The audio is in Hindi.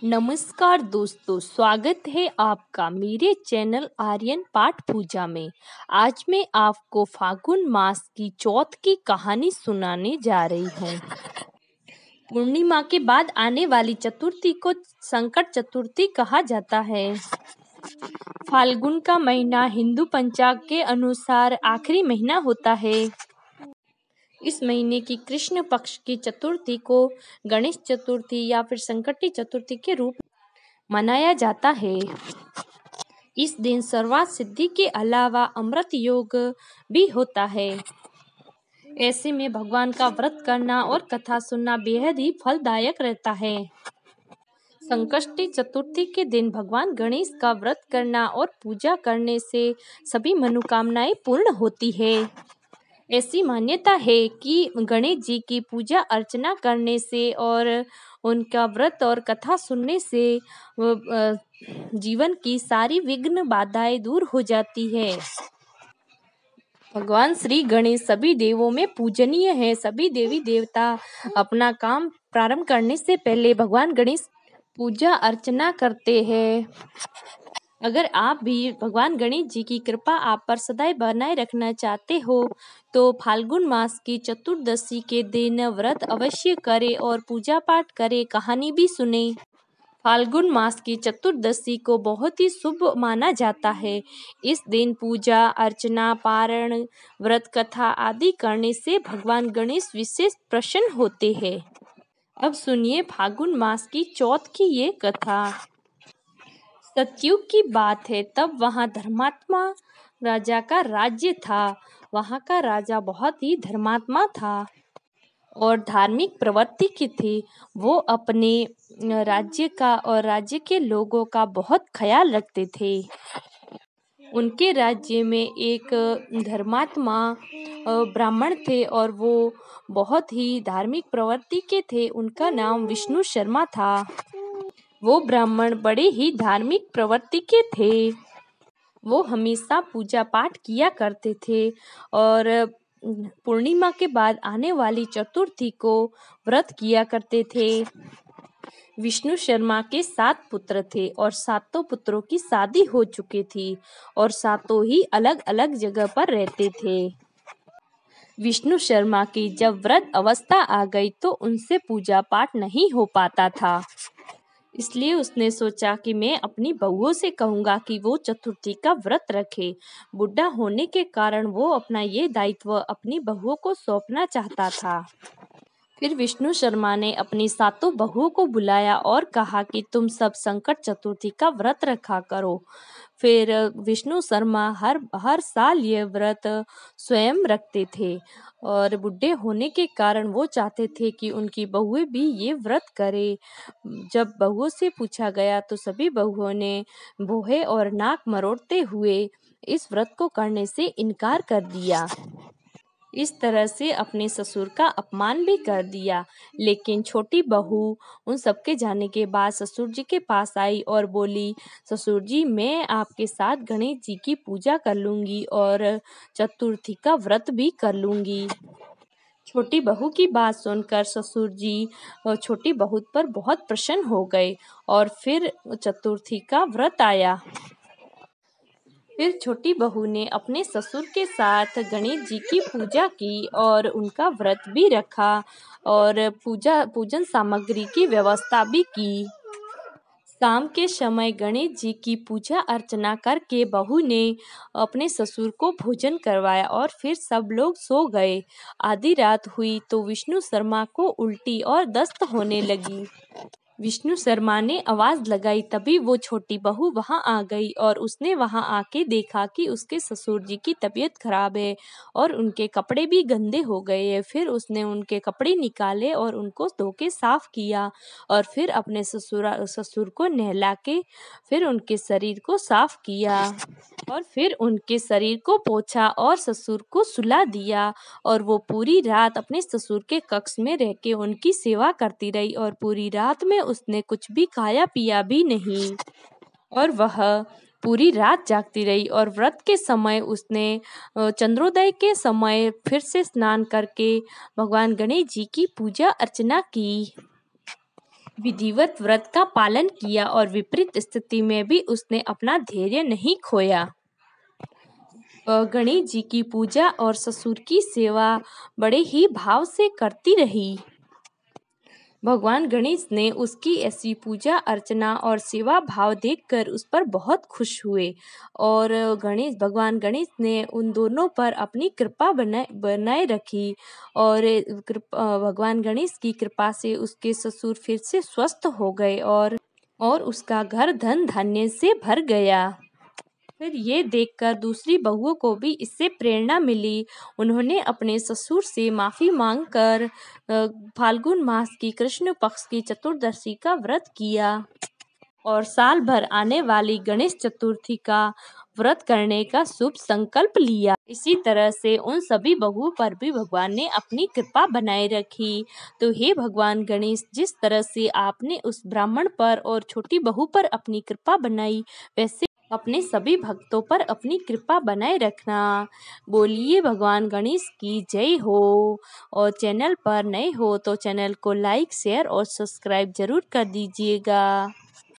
नमस्कार दोस्तों, स्वागत है आपका मेरे चैनल आर्यन पाठ पूजा में। आज मैं आपको फागुन मास की चौथ की कहानी सुनाने जा रही हूँ। पूर्णिमा के बाद आने वाली चतुर्थी को संकट चतुर्थी कहा जाता है। फाल्गुन का महीना हिंदू पंचांग के अनुसार आखिरी महीना होता है। इस महीने की कृष्ण पक्ष की चतुर्थी को गणेश चतुर्थी या फिर संकटी चतुर्थी के रूप में मनाया जाता है। इस दिन सर्वार्थ सिद्धि के अलावा अमृत योग भी होता है। ऐसे में भगवान का व्रत करना और कथा सुनना बेहद ही फलदायक रहता है। संकष्टी चतुर्थी के दिन भगवान गणेश का व्रत करना और पूजा करने से सभी मनोकामनाएं पूर्ण होती है। ऐसी मान्यता है कि गणेश जी की पूजा अर्चना करने से और उनका व्रत और कथा सुनने से जीवन की सारी विघ्न बाधाएं दूर हो जाती है। भगवान श्री गणेश सभी देवों में पूजनीय है। सभी देवी देवता अपना काम प्रारंभ करने से पहले भगवान गणेश पूजा अर्चना करते हैं। अगर आप भी भगवान गणेश जी की कृपा आप पर सदैव बनाए रखना चाहते हो तो फाल्गुन मास की चतुर्दशी के दिन व्रत अवश्य करें और पूजा पाठ करें, कहानी भी सुने। फाल्गुन मास की चतुर्दशी को बहुत ही शुभ माना जाता है। इस दिन पूजा अर्चना, पारण, व्रत कथा आदि करने से भगवान गणेश विशेष प्रसन्न होते हैं। अब सुनिए फाल्गुन मास की चौथ की ये कथा। सतयुग की बात है, तब वहाँ धर्मात्मा राजा का राज्य था। वहाँ का राजा बहुत ही धर्मात्मा था और धार्मिक प्रवृत्ति की थी। वो अपने राज्य का और राज्य के लोगों का बहुत ख्याल रखते थे। उनके राज्य में एक धर्मात्मा ब्राह्मण थे और वो बहुत ही धार्मिक प्रवृत्ति के थे। उनका नाम विष्णु शर्मा था। वो ब्राह्मण बड़े ही धार्मिक प्रवृत्ति के थे। वो हमेशा पूजा पाठ किया करते थे और पूर्णिमा के बाद आने वाली चतुर्थी को व्रत किया करते थे। विष्णु शर्मा के 7 पुत्र थे और 7 पुत्रों की शादी हो चुकी थी और 7 ही अलग अलग जगह पर रहते थे। विष्णु शर्मा की जब व्रत अवस्था आ गई तो उनसे पूजा पाठ नहीं हो पाता था। इसलिए उसने सोचा कि मैं अपनी बहुओं से कहूँगा कि वो चतुर्थी का व्रत रखे। बुढ़ा होने के कारण वो अपना ये दायित्व अपनी बहुओं को सौंपना चाहता था। फिर विष्णु शर्मा ने अपनी 7 बहुओं को बुलाया और कहा कि तुम सब संकट चतुर्थी का व्रत रखा करो। फिर विष्णु शर्मा हर साल ये व्रत स्वयं रखते थे और बूढ़े होने के कारण वो चाहते थे कि उनकी बहुएं भी ये व्रत करें। जब बहुओं से पूछा गया तो सभी बहुओं ने बोहे और नाक मरोड़ते हुए इस व्रत को करने से इनकार कर दिया। इस तरह से अपने ससुर का अपमान भी कर दिया। लेकिन छोटी बहू उन सबके जाने के बाद ससुर जी के पास आई और बोली, ससुर जी मैं आपके साथ गणेश जी की पूजा कर लूँगी और चतुर्थी का व्रत भी कर लूँगी। छोटी बहू की बात सुनकर ससुर जी छोटी बहू पर बहुत प्रसन्न हो गए और फिर चतुर्थी का व्रत आया। फिर छोटी बहू ने अपने ससुर के साथ गणेश जी की पूजा की और उनका व्रत भी रखा और पूजन सामग्री की व्यवस्था भी की। शाम के समय गणेश जी की पूजा अर्चना करके बहू ने अपने ससुर को भोजन करवाया और फिर सब लोग सो गए। आधी रात हुई तो विष्णु शर्मा को उल्टी और दस्त होने लगी। विष्णु शर्मा ने आवाज लगाई, तभी वो छोटी बहू वहां आ गई और उसने वहां आके देखा कि उसके ससुर जी की तबीयत खराब है और उनके कपड़े भी गंदे हो गए हैं। फिर उसने उनके कपड़े निकाले और उनको धो के साफ किया और फिर अपने ससुर को नहला के फिर उनके शरीर को साफ किया और फिर उनके शरीर को पोंछा और ससुर को सुला दिया और वो पूरी रात अपने ससुर के कक्ष में रह के उनकी सेवा करती रही और पूरी रात में उसने कुछ भी खाया पिया भी नहीं और वह पूरी रात जागती रही और व्रत के समय उसने चंद्रोदय के समय फिर से स्नान करके भगवान गणेश जी की पूजा अर्चना की। विधिवत व्रत का पालन किया और विपरीत स्थिति में भी उसने अपना धैर्य नहीं खोया। गणेश जी की पूजा और ससुर की सेवा बड़े ही भाव से करती रही। भगवान गणेश ने उसकी ऐसी पूजा अर्चना और सेवा भाव देखकर उस पर बहुत खुश हुए और भगवान गणेश ने उन दोनों पर अपनी कृपा बनाए रखी और भगवान गणेश की कृपा से उसके ससुर फिर से स्वस्थ हो गए और उसका घर धन धान्य से भर गया। फिर ये देखकर दूसरी बहुओं को भी इससे प्रेरणा मिली। उन्होंने अपने ससुर से माफ़ी मांगकर फाल्गुन मास की कृष्ण पक्ष की चतुर्दशी का व्रत किया और साल भर आने वाली गणेश चतुर्थी का व्रत करने का शुभ संकल्प लिया। इसी तरह से उन सभी बहुओं पर भी भगवान ने अपनी कृपा बनाए रखी। तो हे भगवान गणेश, जिस तरह से आपने उस ब्राह्मण पर और छोटी बहू पर अपनी कृपा बनाई, वैसे अपने सभी भक्तों पर अपनी कृपा बनाए रखना। बोलिए भगवान गणेश की जय हो। और चैनल पर नए हो तो चैनल को लाइक शेयर और सब्सक्राइब जरूर कर दीजिएगा।